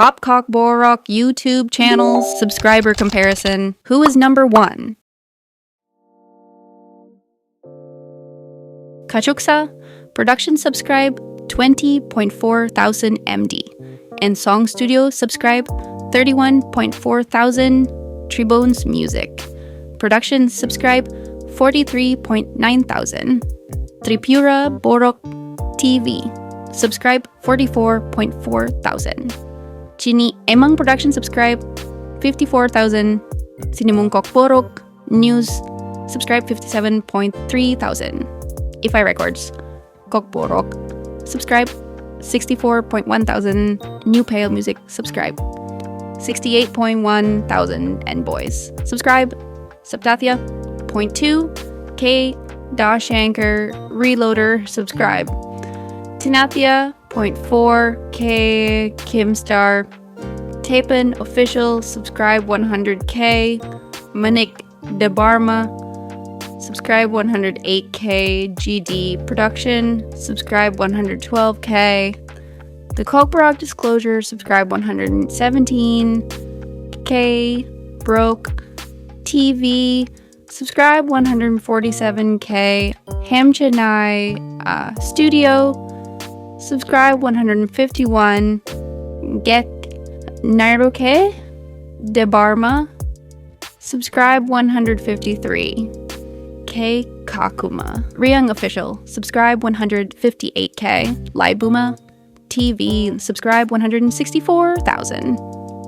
top Kokborok YouTube channels subscriber comparison. Who is number 1? Kachuksa, production subscribe 20.4 thousand MD. And song studio subscribe 31.4 thousand. Tribones Music, production subscribe 43.9 thousand. Tripura Borok TV, subscribe 44.4 thousand. Chini Emang production subscribe 54,000. Sinimung Kokborok News subscribe 57.3 thousand. Ify Records Kokborok subscribe 64.1 thousand. New Pale Music subscribe 68.1 thousand. And Boys subscribe. Saptathya 0.2 K. Dashankar Reloader subscribe. Tinathya 0.4 K. Kimstar Tapan Official subscribe 100K. Manik Debarma subscribe 108K. GD Production subscribe 112K. The Kokborok Disclosure subscribe 117K. Broke TV subscribe 147K. Hamchanai Studio subscribe 151. Get Nairoke Debarma subscribe 153. K Kakuma Ryung Official subscribe 158K. Laibuma TV subscribe 164,000.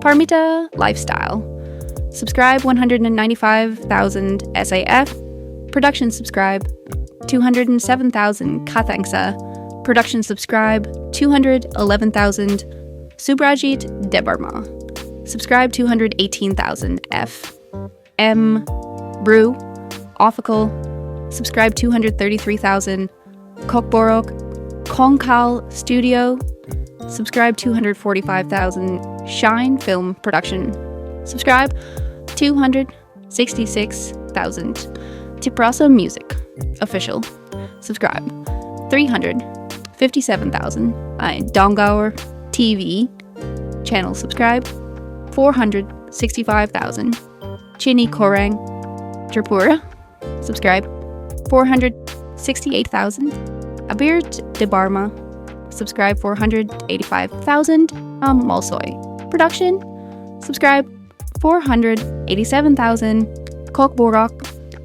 Parmita Lifestyle subscribe 195,000. SAF production subscribe 207,000. Kathangsa production subscribe 211,000. Subrajit Debarma subscribe 218,000. F M Brew Official subscribe 233,000. Kokborok Kongkal Studio subscribe 245,000. Shine Film Production subscribe 266,000. Tiprasa Music Official subscribe 357,000. Dongaur TV channel subscribe 465,000. Chini Korang Tripura subscribe 468,000. Abirt Debarma subscribe 485,000. Malsoy Production subscribe 487,000. Kokborok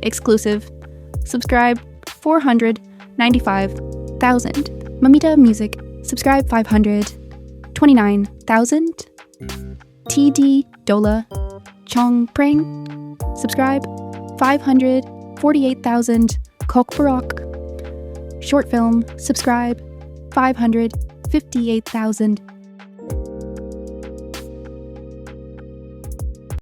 exclusive subscribe 495,000. Mamita Music subscribe 529,000. TD Dola Chong Pring subscribe 548,000. Kokborok short film subscribe 558,000.